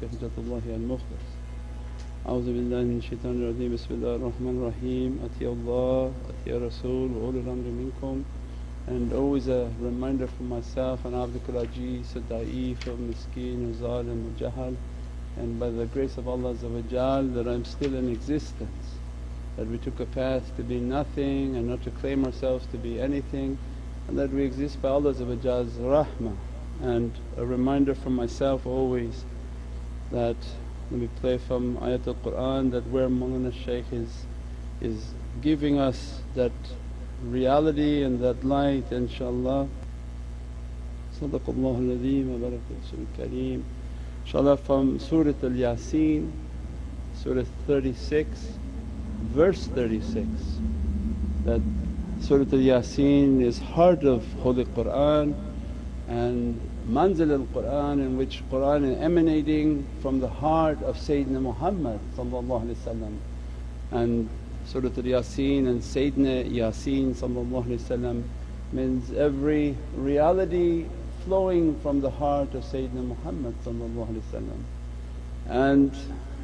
حجة الله المخلص. أعوذ بالله من الشيطان الرجيم. بسم الله الرحمن الرحيم. أطيعوا الله أطيعوا الرسول وأولي الأمر منكم. And always a reminder for myself and Abdul Ajiz, a da'if, a miskeen, a zalim, a jahal, and by the grace of Allah that I'm still in existence, that we took a path to be nothing and not to claim ourselves to be anything, and that we exist by Allah's rahmah. And a reminder for myself always that, let me play from Ayatul Qur'an, that where Mawlana Shaykh is giving us that reality and that light, inshaAllah. Sadaqallahu al-Azim wa baraka Rasul Kareem. InshaAllah from Surah Yaseen, Surah 36, verse 36, that Surah Yaseen is heart of Holy Qur'an and manzil al-Qur'an, in which Qur'an is emanating from the heart of Sayyidina Muhammad. And Surah Yaseen and Sayyidina Yaseen means every reality flowing from the heart of Sayyidina Muhammad. And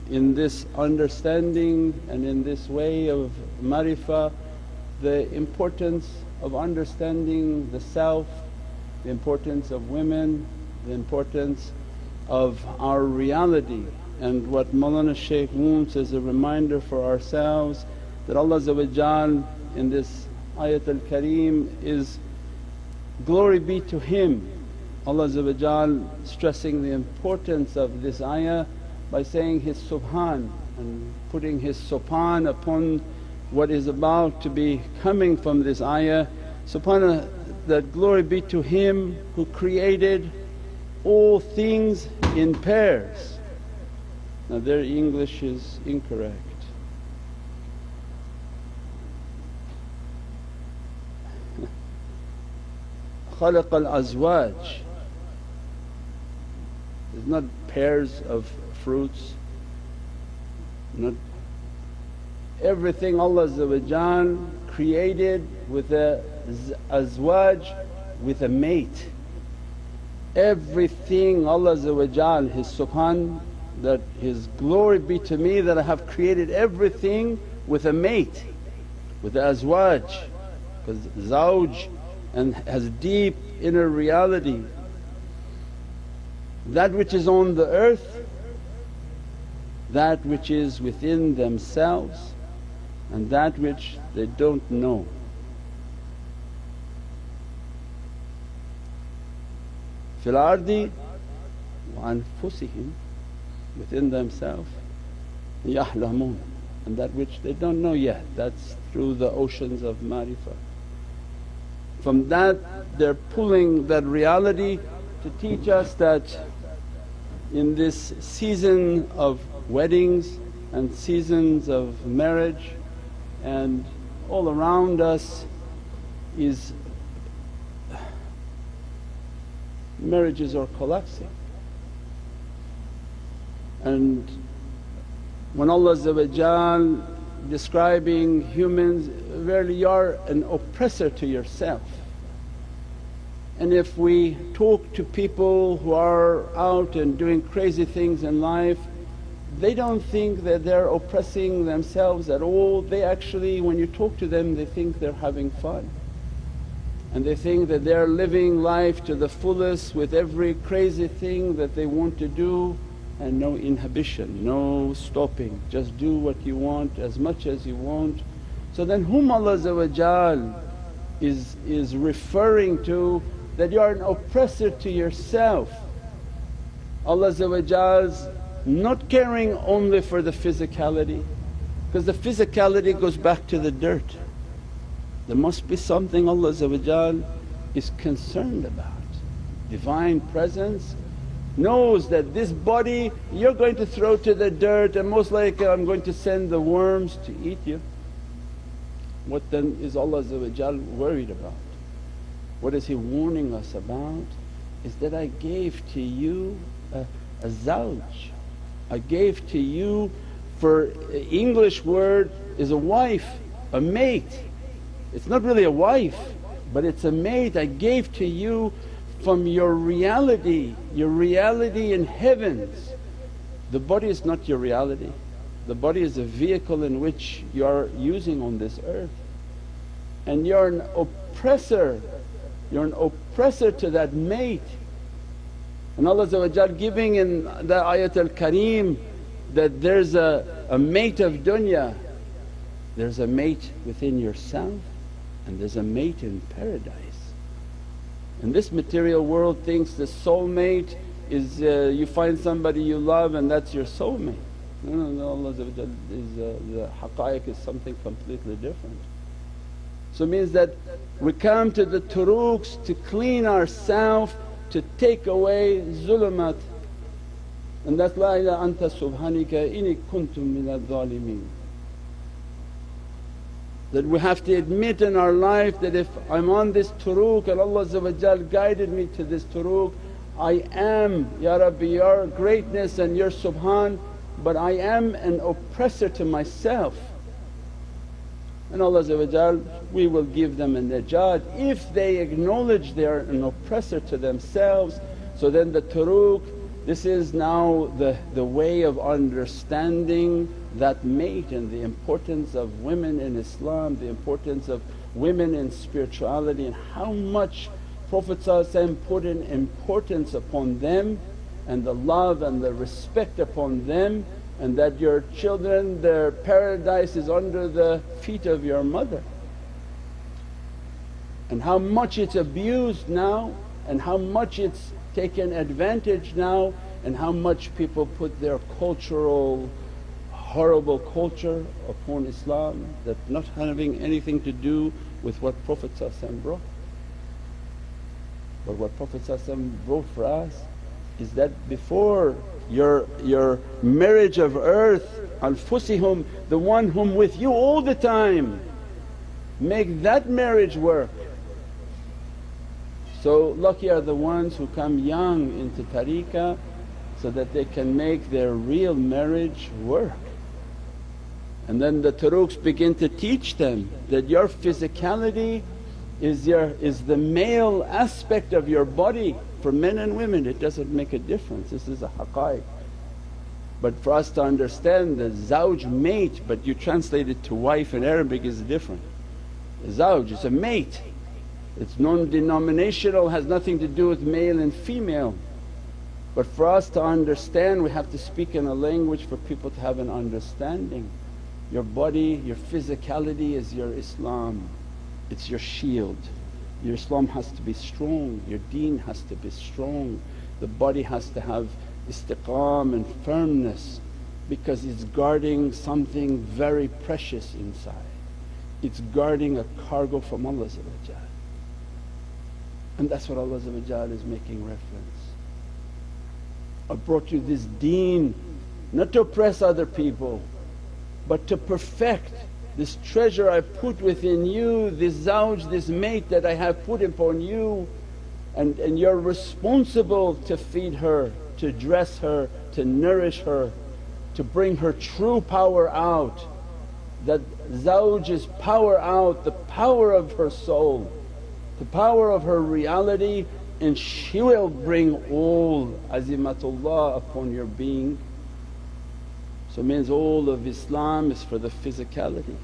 in this understanding and in this way of marifah, the importance of understanding the self, the importance of women, the importance of our reality, and what Mawlana Shaykh wants as a reminder for ourselves that Allah in this ayatul kareem is glory be to Him. Allah stressing the importance of this ayah by saying His subhan and putting His subhan upon what is about to be coming from this ayah. Subhanallah, that glory be to Him who created all things in pairs. Now their English is incorrect. خلق الأزواج is not pairs of fruits, not everything Allah created with a azwaj, with a mate. Everything Allah His subhan, that His glory be to me that I have created everything with a mate, with a azwaj, because zawj and has deep inner reality. That which is on the earth, that which is within themselves, and that which they don't know. Fil ardi wa anfusihim, within themselves, yahlamun, and that which they don't know yet, that's through the oceans of marifah. From that they're pulling that reality to teach us that in this season of weddings and seasons of marriage and all around us is marriages are collapsing. And when Allah describing humans, verily you are an oppressor to yourself. And if we talk to people who are out and doing crazy things in life, they don't think that they're oppressing themselves at all. They actually, when you talk to them, they think they're having fun. And they think that they're living life to the fullest with every crazy thing that they want to do, and no inhibition, no stopping, just do what you want as much as you want. So then whom Allah is referring to, that you are an oppressor to yourself. Allah's not caring only for the physicality, because the physicality goes back to the dirt. There must be something Allah is concerned about. Divine Presence knows that this body you're going to throw to the dirt and most likely I'm going to send the worms to eat you. What then is Allah worried about? What is He warning us about? Is that I gave to you a zawj. I gave to you, for English word is a wife, a mate. It's not really a wife but it's a mate I gave to you from your reality in heavens. The body is not your reality, the body is a vehicle in which you are using on this earth. And you're an oppressor to that mate. And Allah giving in the ayat al-Kareem that there's a mate of dunya, there's a mate within yourself and there's a mate in paradise. And this material world thinks the soulmate is you find somebody you love and that's your soulmate. No, Allah the haqqaiq is something completely different. So it means that we come to the turuqs to clean ourselves, to take away zulumat, and that's la ilaha anta subhanaka inni kuntum minadh dhalimeen. That we have to admit in our life that if I'm on this turuq and Allah guided me to this turuq, I am, Ya Rabbi, your greatness and your subhan, but I am an oppressor to myself. And Allah we will give them a najat if they acknowledge they are an oppressor to themselves. So then the turuq, this is now the way of understanding that mate and the importance of women in Islam, the importance of women in spirituality, and how much Prophet put in importance upon them and the love and the respect upon them, and that your children, their paradise is under the feet of your mother. And how much it's abused now and how much it's taken advantage now, and how much people put their cultural, horrible culture upon Islam that not having anything to do with what Prophet brought. But what Prophet brought for us is that before your marriage of earth, anfusihum, the one whom with you all the time, make that marriage work. So lucky are the ones who come young into tariqah so that they can make their real marriage work. And then the turuqs begin to teach them that your physicality is the male aspect of your body. For men and women it doesn't make a difference, this is a haqqaiq. But for us to understand the zawj, mate, but you translate it to wife in Arabic is different. Zawj is a mate, it's non-denominational, has nothing to do with male and female. But for us to understand we have to speak in a language for people to have an understanding. Your body, your physicality is your Islam, it's your shield. Your Islam has to be strong, your deen has to be strong, the body has to have istiqam and firmness because it's guarding something very precious inside. It's guarding a cargo from Allah. And that's what Allah is making reference. I brought you this deen not to oppress other people but to perfect this treasure I put within you, this zawj, this mate that I have put upon you, and you're responsible to feed her, to dress her, to nourish her, to bring her true power out. That zawj's power out, the power of her soul, the power of her reality, and she will bring all azimatullah upon your being. So it means all of Islam is for the physicality,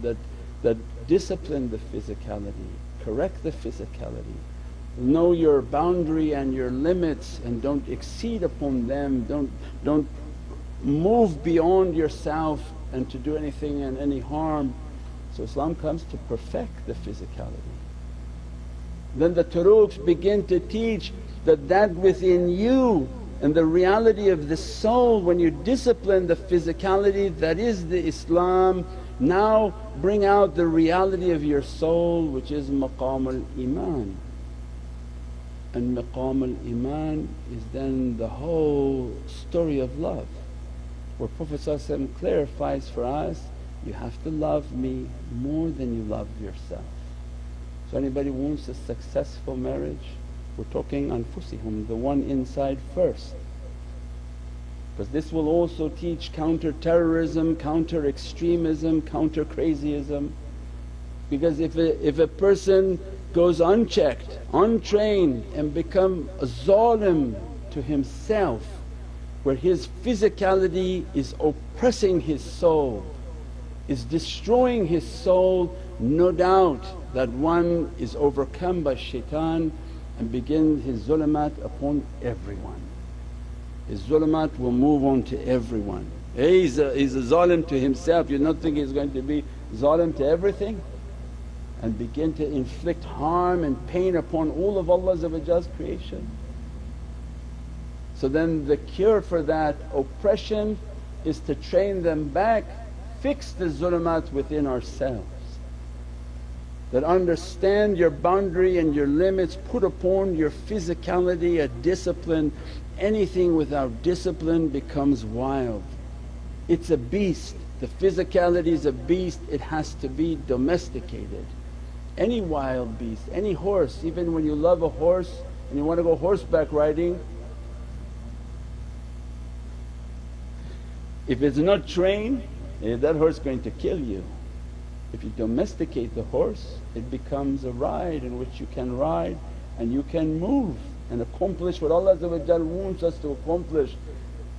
that discipline the physicality, correct the physicality, know your boundary and your limits and don't exceed upon them, don't move beyond yourself and to do anything and any harm. So Islam comes to perfect the physicality. Then the turuqs begin to teach that within you and the reality of the soul, when you discipline the physicality, that is the Islam. Now bring out the reality of your soul, which is maqam al-iman. And maqam al-iman is then the whole story of love, where Prophet clarifies for us, you have to love me more than you love yourself. So anybody wants a successful marriage, we're talking anfusihum, the one inside first. Because this will also teach counter-terrorism, counter-extremism, counter-crazyism. Because if a person goes unchecked, untrained and become a zalim to himself where his physicality is oppressing his soul, is destroying his soul, no doubt that one is overcome by shaitan and begins his zulumat upon everyone. His zulumat will move on to everyone. Hey, he's a zalim to himself, you don't think he's going to be zalim to everything? And begin to inflict harm and pain upon all of Allah's creation. So then the cure for that oppression is to train them back, fix the zulumat within ourselves. That understand your boundary and your limits, put upon your physicality a discipline. Anything without discipline becomes wild. It's a beast, the physicality is a beast, it has to be domesticated. Any wild beast, any horse, even when you love a horse and you want to go horseback riding, if it's not trained, that horse is going to kill you. If you domesticate the horse, it becomes a ride in which you can ride and you can move and accomplish what Allah wants us to accomplish.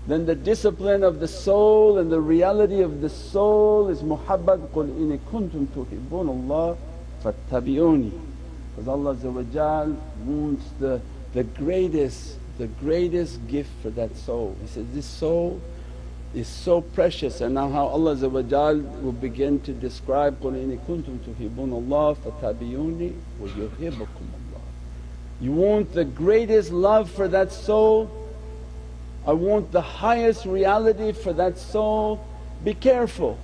Then the discipline of the soul and the reality of the soul is muhabbat. قُلْ إِنِ كُنْتُمْ تُحِبُّونَ اللَّهَ فَاتَّبِعُونِي. Because Allah wants the greatest gift for that soul. He says, this soul is so precious. And now how Allah will begin to describe, قُلْ إِنِ كُنْتُمْ تُحِبُّونَ اللَّهَ فَاتَّبِعُونِي وَيُحِبُّكُمُ اللَّهُ. You want the greatest love for that soul, I want the highest reality for that soul. Be careful,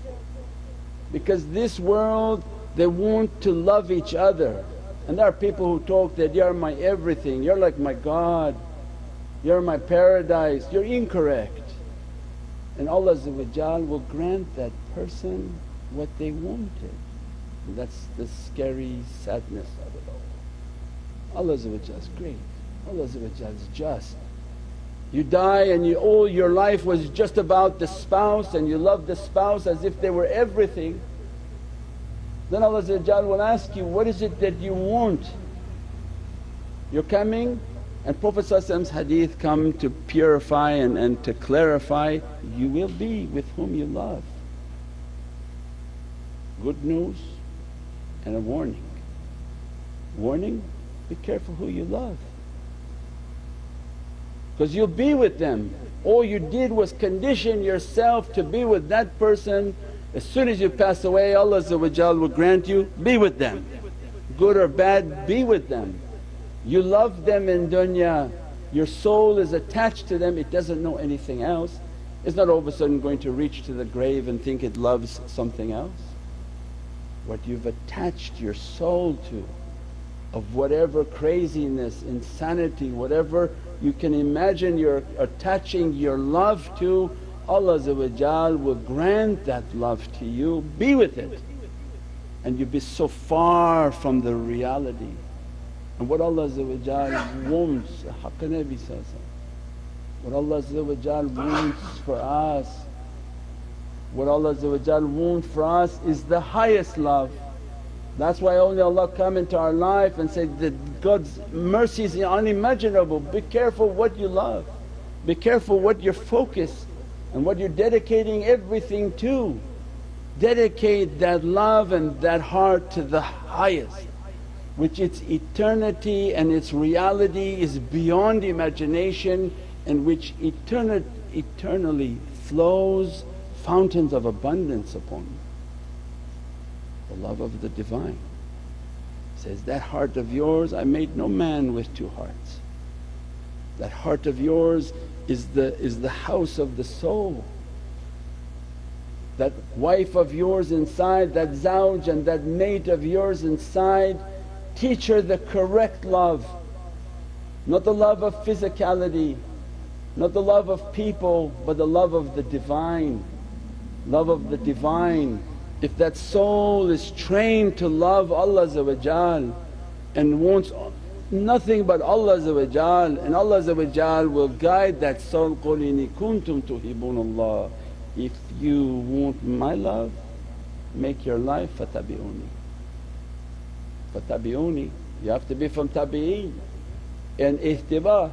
because this world they want to love each other, and there are people who talk that, "You're my everything, you're like my God, you're my paradise." You're incorrect, and Allah will grant that person what they wanted. And that's the scary sadness of it all. Allah is great, Allah is just. You die and all your life was just about the spouse and you love the spouse as if they were everything. Then Allah will ask you, what is it that you want? You're coming, and Prophet's hadith come to purify and to clarify, you will be with whom you love. Good news and a warning. Warning, be careful who you love, because you'll be with them. All you did was condition yourself to be with that person. As soon as you pass away, Allah will grant you, be with them. Good or bad, be with them. You love them in dunya, your soul is attached to them, it doesn't know anything else. It's not all of a sudden going to reach to the grave and think it loves something else. What you've attached your soul to, of whatever craziness, insanity, whatever you can imagine you're attaching your love to, Allah will grant that love to you, be with it, and you'll be so far from the reality. And what Allah wants, Haqqa Nabi, what Allah wants for us, what Allah wants for us is the highest love. That's why only Allah come into our life and say that God's mercy is unimaginable. Be careful what you love, be careful what you're focused and what you're dedicating everything to. Dedicate that love and that heart to the highest, which its eternity and its reality is beyond imagination, and which eternally flows fountains of abundance upon you. The love of the Divine says, that heart of yours, I made no man with two hearts. That heart of yours is the house of the soul. That wife of yours inside, that zawj and that mate of yours inside, teach her the correct love, not the love of physicality, not the love of people, but the love of the Divine. Love of the Divine. If that soul is trained to love Allah and wants nothing but Allah, and Allah will guide that soul, قُلْ إِنِ كُنْتُمْ تُحِبُّونَ اللَّهَ. If you want my love, make your life فَتَبِعُونِي. فَتَبِعُونِي, you have to be from tabi'een and ihtiba.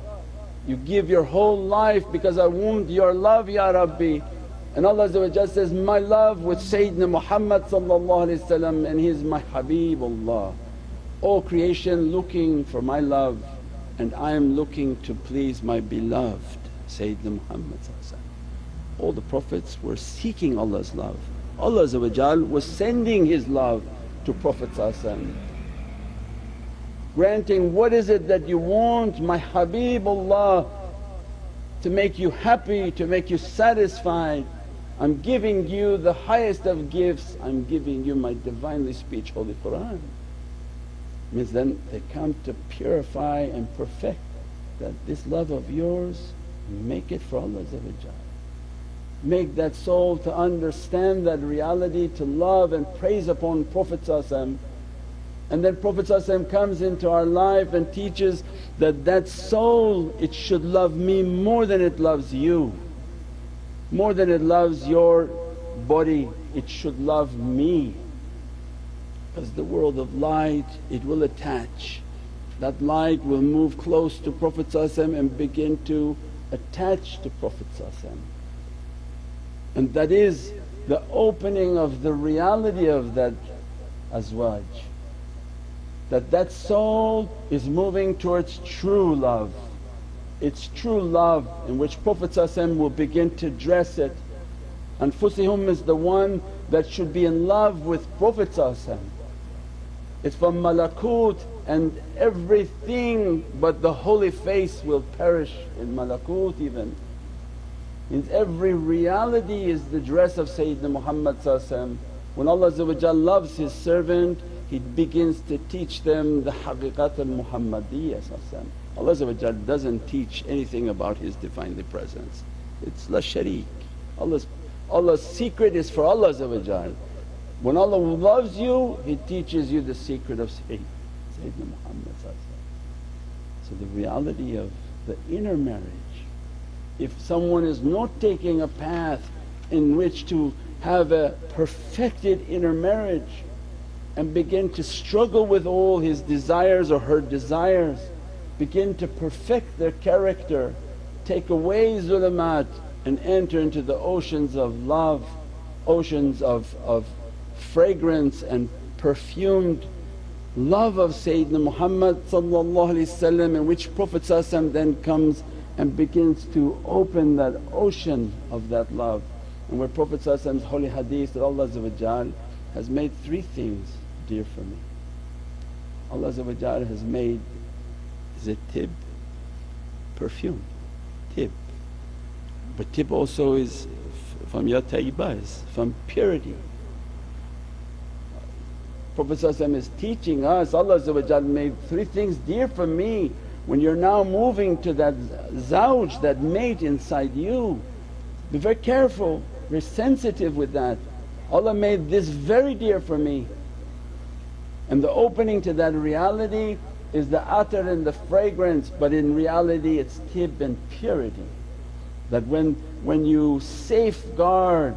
You give your whole life because I want your love Ya Rabbi. And Allah says, my love with Sayyidina Muhammad and he's my Habibullah. All creation looking for my love and I am looking to please my beloved Sayyidina Muhammad. All the Prophets were seeking Allah's love. Allah was sending His love to Prophet, granting, what is it that you want my Habibullah, to make you happy, to make you satisfied. I'm giving you the highest of gifts, I'm giving you my Divinely speech Holy Qur'an. Means then they come to purify and perfect that this love of yours, make it for Allah. Make that soul to understand that reality, to love and praise upon Prophet. And then Prophet comes into our life and teaches that that soul, it should love me more than it loves you, more than it loves your body, it should love me. Because the world of light, it will attach. That light will move close to Prophet and begin to attach to Prophet. And that is the opening of the reality of that azwaj. That soul is moving towards true love. It's true love in which Prophet will begin to dress it. Anfusihum is the one that should be in love with Prophet. It's from malakut and everything but the holy face will perish in malakut even. Means every reality is the dress of Sayyidina Muhammad. When Allah loves His servant, He begins to teach them the haqiqat al-Muhammadiyya. Allah doesn't teach anything about His Divinely Presence, it's la shareek. Allah's secret is for Allah. When Allah loves you, He teaches you the secret of Sayyidina Muhammad. So the reality of the inner marriage, if someone is not taking a path in which to have a perfected inner marriage and begin to struggle with all his desires or her desires, begin to perfect their character, take away zulumat and enter into the oceans of love, oceans of fragrance and perfumed love of Sayyidina Muhammad in which Prophet then comes and begins to open that ocean of that love. And where Prophet's holy hadith that Allah has made three things dear for me. Allah has made is a tib, perfume, tib. But tib also is from ya tayyibah, is from purity. Prophet is teaching us, Allah made three things dear for me. When you're now moving to that zawj, that mate inside you, be very careful, very sensitive with that. Allah made this very dear for me. And the opening to that reality is the atar and the fragrance, but in reality it's tib and purity. That when you safeguard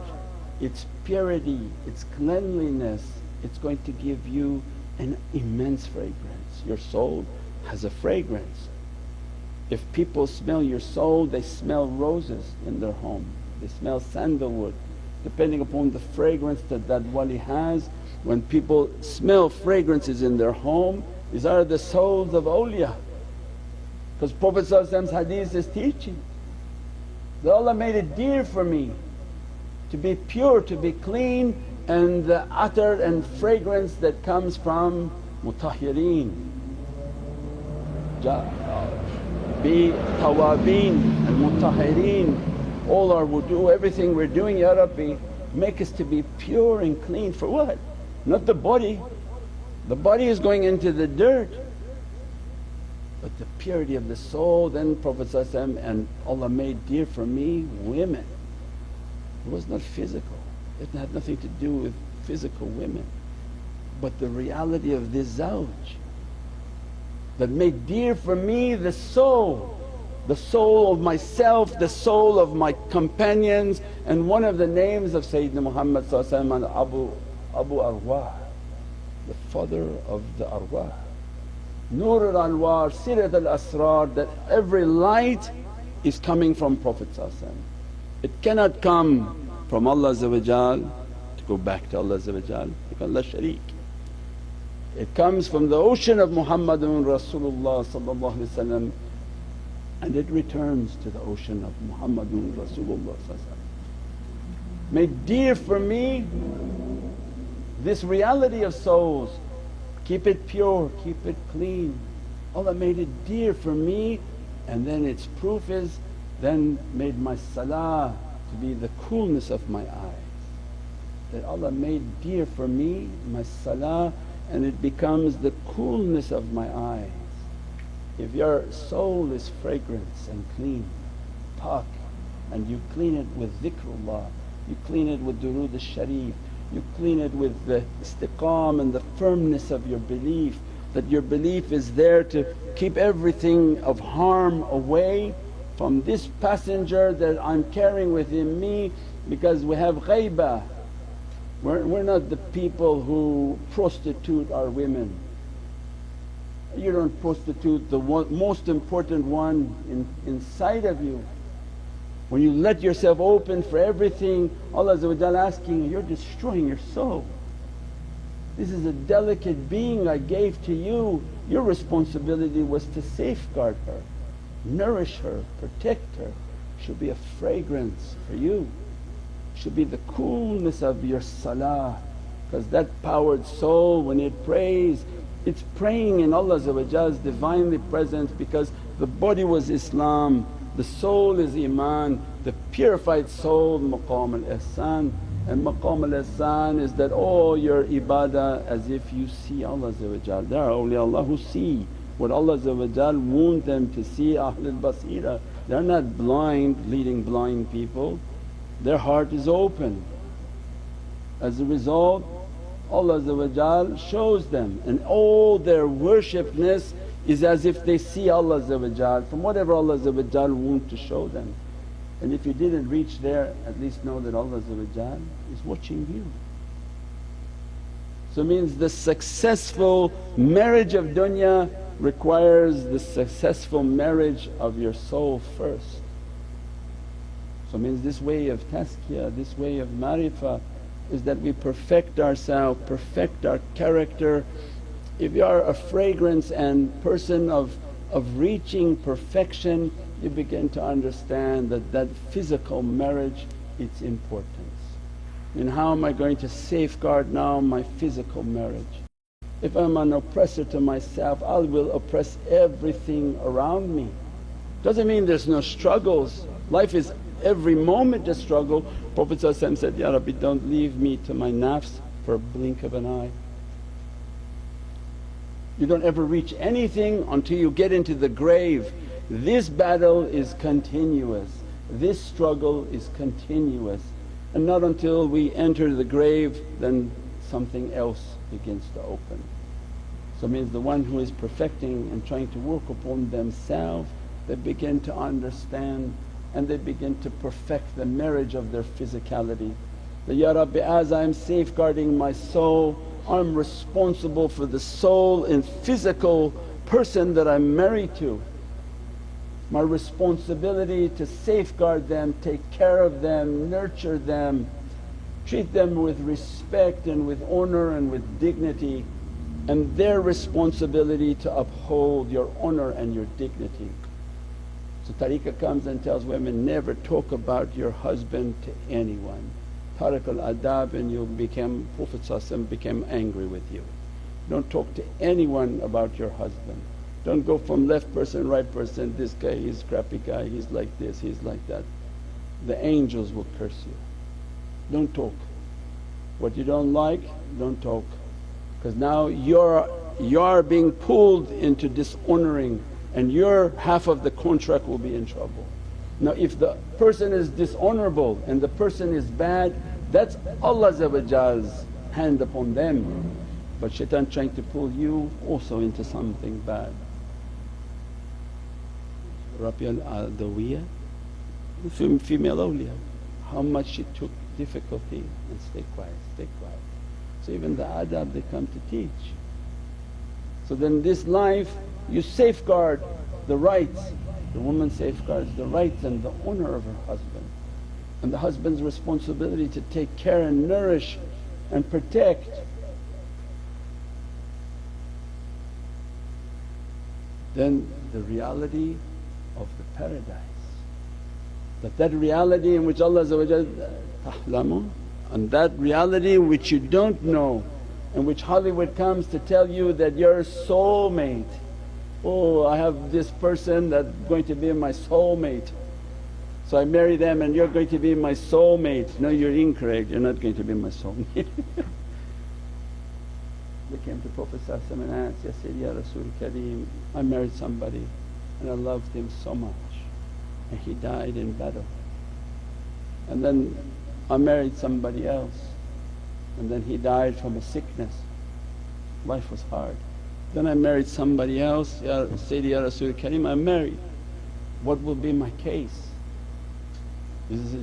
its purity, its cleanliness, it's going to give you an immense fragrance. Your soul has a fragrance. If people smell your soul, they smell roses in their home, they smell sandalwood, depending upon the fragrance that wali has. When people smell fragrances in their home, these are the souls of awliya. Because Prophet's hadith is teaching that Allah made it dear for me to be pure, to be clean, and the atar and fragrance that comes from mutahhireen, be tawabeen and mutahhireen. All our wudu, everything we're doing, Ya Rabbi, make us to be pure and clean. For what? Not the body. The body is going into the dirt, but the purity of the soul. Then Prophet and Allah made dear for me women. It was not physical, it had nothing to do with physical women, but the reality of this zawj that made dear for me the soul of myself, the soul of my companions. And one of the names of Sayyidina Muhammad Abu Arwah, the father of the arwah. Nur al-Anwar, Sirat al-Asrar, that every light is coming from Prophet. It cannot come from Allah to go back to Allah because Allah shareek. It comes from the ocean of Muhammadun Rasulullah and it returns to the ocean of Muhammadun Rasulullah. Make dear for me this reality of souls, keep it pure, keep it clean. Allah made it dear for me, and then its proof is then made my salah to be the coolness of my eyes. That Allah made dear for me my salah, and it becomes the coolness of my eyes. If your soul is fragrance and clean, pak, and you clean it with dhikrullah, you clean it with durood al-sharif, you clean it with the istiqam and the firmness of your belief, that your belief is there to keep everything of harm away from this passenger that I'm carrying within me, because we have ghaibah. We're not the people who prostitute our women. You don't prostitute the most important one inside of you. When you let yourself open for everything, Allah asking you, you're destroying your soul. This is a delicate being I gave to you, your responsibility was to safeguard her, nourish her, protect her. Should be a fragrance for you, should be the coolness of your salah, because that powered soul when it prays, it's praying in Allah's Divinely presence, because the body was Islam, the soul is Iman, the purified soul maqam al-ihsan. And maqam al-ihsan is that all your ibadah as if you see Allah. There are awliyaullah who see what Allah want them to see, Ahlul Basira. They're not blind leading blind people, their heart is open. As a result Allah shows them, and all their worshipness is as if they see Allah from whatever Allah want to show them. And if you didn't reach there, at least know that Allah is watching you. So it means the successful marriage of dunya requires the successful marriage of your soul first. So it means this way of tazkiyah, this way of marifah is that we perfect ourselves, perfect our character. If you are a fragrance and person of reaching perfection, you begin to understand that physical marriage, its importance. And how am I going to safeguard now my physical marriage? If I'm an oppressor to myself, I will oppress everything around me. Doesn't mean there's no struggles, life is every moment a struggle. Prophet said, Ya Rabbi, don't leave me to my nafs for a blink of an eye. You don't ever reach anything until you get into the grave. This battle is continuous, this struggle is continuous, and not until we enter the grave then something else begins to open. So it means the one who is perfecting and trying to work upon themselves, they begin to understand and they begin to perfect the marriage of their physicality. That, Ya Rabbi, as I'm safeguarding my soul, I'm responsible for the soul and physical person that I'm married to. My responsibility to safeguard them, take care of them, nurture them, treat them with respect and with honour and with dignity, and their responsibility to uphold your honour and your dignity. So tariqah comes and tells women, never talk about your husband to anyone. Tarak al-adab, and you'll become, Prophet became angry with you. Don't talk to anyone about your husband. Don't go from left person, right person, this guy, he's a crappy guy, he's like this, he's like that. The angels will curse you. Don't talk. What you don't like, don't talk, because now you're being pulled into dishonouring, and your half of the contract will be in trouble. Now if the person is dishonourable and the person is bad, that's Allah's hand upon them, but shaitan trying to pull you also into something bad. Rabi'a al-Adawiyya, the female awliya, how much she took difficulty and stay quiet, stay quiet. So even the adab they come to teach. So then this life you safeguard the rights, the woman safeguards the rights and the honour of her husband, and the husband's responsibility to take care and nourish and protect. Then the reality of the paradise, that reality in which Allah tahlamu, and that reality in which you don't know, in which Hollywood comes to tell you that you're soulmate. Oh, I have this person that's going to be my soulmate, so I marry them and you're going to be my soulmate. No, you're incorrect, you're not going to be my soulmate. They came to Prophet and asked, Ya Sayyidi, Ya Rasul Kareem, I married somebody and I loved him so much and he died in battle. And then I married somebody else and then he died from a sickness, life was hard. Then I married somebody else, Ya Sayyidi, Ya Rasul Kareem, I'm married. What will be my case? Is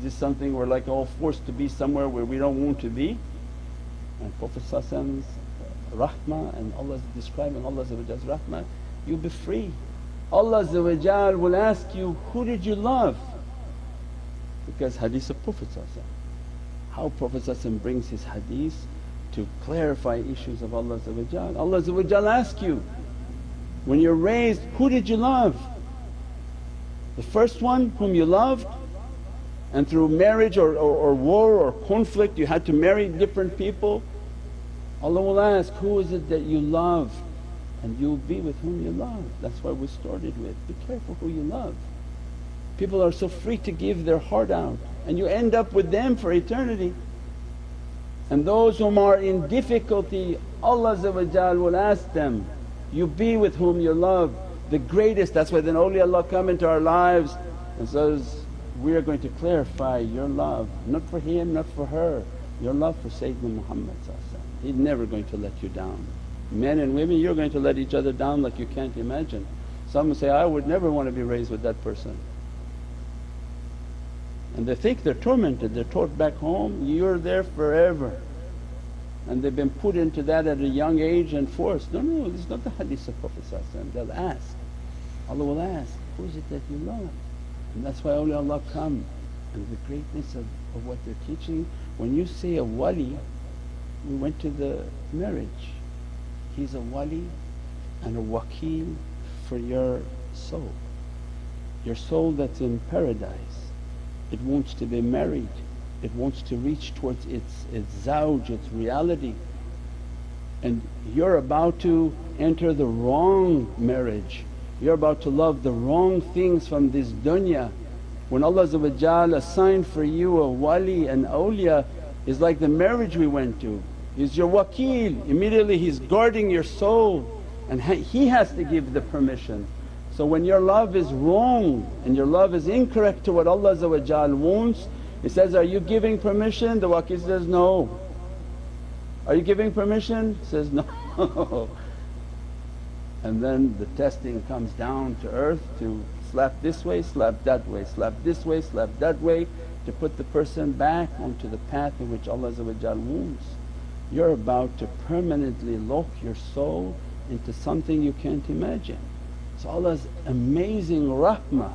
this something we're like all forced to be somewhere where we don't want to be? And Prophet's rahmah and Allah's describing Allah's rahmah, you'll be free. Allah will ask you, who did you love? Because hadith of Prophet, how Prophet brings his hadith to clarify issues of Allah. Allah asks you, when you're raised, who did you love? The first one whom you loved, and through marriage or war or conflict you had to marry different people. Allah will ask, who is it that you love? And you'll be with whom you love. That's why we started with, be careful who you love. People are so free to give their heart out and you end up with them for eternity. And those whom are in difficulty, Allah will ask them, you be with whom you love. The greatest, that's why then awliyaullah come into our lives and says, we are going to clarify your love, not for him, not for her, your love for Sayyidina Muhammad. He's never going to let you down. Men and women, you're going to let each other down like you can't imagine. Some say, I would never want to be raised with that person. And they think they're tormented, they're taught back home, you're there forever. And they've been put into that at a young age and forced. No, no, this is not the hadith of Prophet. They'll ask, Allah will ask, who is it that you love? And that's why awliyaullah come. And the greatness of what they're teaching, when you say a wali, we went to the marriage. He's a wali and a wakeel for your soul. Your soul that's in paradise, it wants to be married, it wants to reach towards its zawj, its reality. And you're about to enter the wrong marriage, you're about to love the wrong things from this dunya. When Allah assigned for you a wali and awliya, is like the marriage we went to. He's your wakeel, immediately he's guarding your soul and he has to give the permission. So when your love is wrong and your love is incorrect to what Allah wants, He says, are you giving permission? The wakeel says, no. Are you giving permission? He says, no. And then the testing comes down to earth to slap this way, slap that way, slap this way, slap that way, to put the person back onto the path in which Allah wants. You're about to permanently lock your soul into something you can't imagine. So Allah's amazing rahmah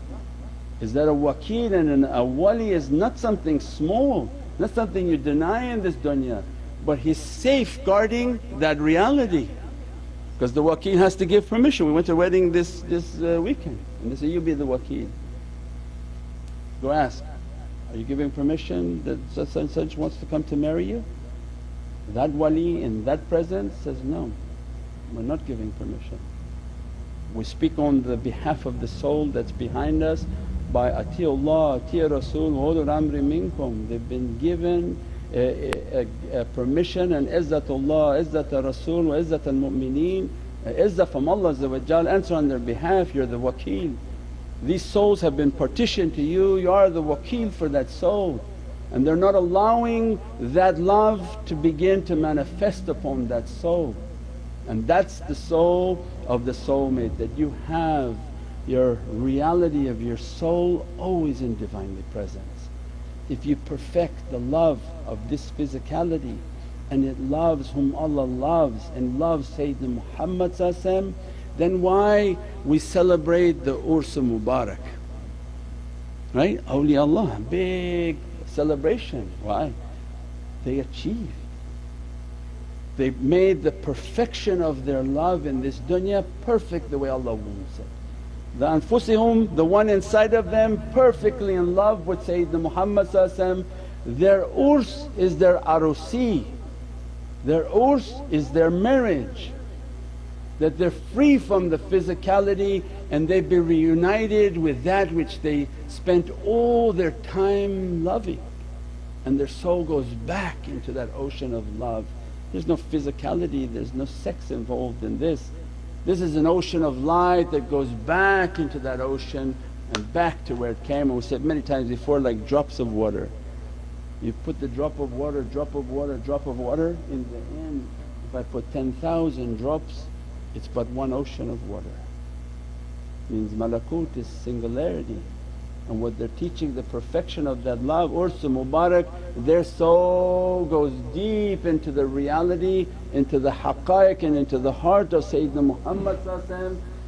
is that a wakeel and a wali is not something small, not something you deny in this dunya, but He's safeguarding that reality. Because the wakeel has to give permission. We went to a wedding this weekend and they say, you be the wakeel. Go ask, are you giving permission that such and such wants to come to marry you? That wali in that presence says, no, we're not giving permission. We speak on the behalf of the soul that's behind us by Ati'ullah, Ati' Rasul, wa ulul amri minkum. They've been given a permission and izzatullah, izzat Rasul wa izzat al-mu'mineen, izzah from Allah answer on their behalf. You're the wakeel. These souls have been partitioned to you, you are the wakeel for that soul. And they're not allowing that love to begin to manifest upon that soul. And that's the soul of the soulmate, that you have your reality of your soul always in Divinely Presence. If you perfect the love of this physicality and it loves whom Allah loves and loves Sayyidina Muhammad, then why we celebrate the Urs Mubarak, right? Awliyaullah, big celebration. Why? They achieved. They made the perfection of their love in this dunya perfect the way Allah wants it. The anfusihum, the one inside of them perfectly in love with Sayyidina Muhammad. Their urs is their arusi, their urs is their marriage, that they're free from the physicality and they be reunited with that which they spent all their time loving, and their soul goes back into that ocean of love. There's no physicality, there's no sex involved in this. This is an ocean of light that goes back into that ocean and back to where it came. And we said many times before, like drops of water. You put the drop of water, drop of water, drop of water, in the end if I put 10,000 drops, it's but one ocean of water. Means malakut is singularity, and what they're teaching, the perfection of that love, Ursu Mubarak, their soul goes deep into the reality, into the haqqaiq and into the heart of Sayyidina Muhammad,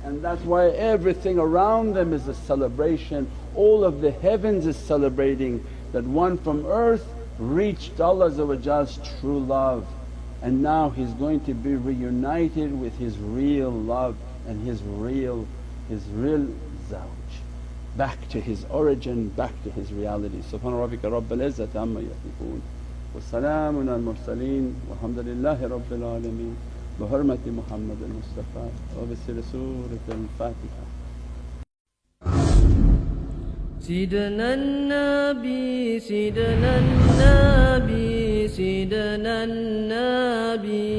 and that's why everything around them is a celebration. All of the heavens is celebrating that one from earth reached Allah's true love, and now he's going to be reunited with his real love and his real zawj, back to his origin, back to his reality. Subhana rabbika rabbil izzati amma yasifoon wa salaamun al mursaleen walhamdulillahi rabbil alameen bi hurmati Muhammad al Mustafa wa bi sirri Surat al-Fatiha. سيدنا النبي سيدنا النبي سيدنا النبي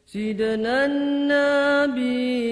سيدنا النبي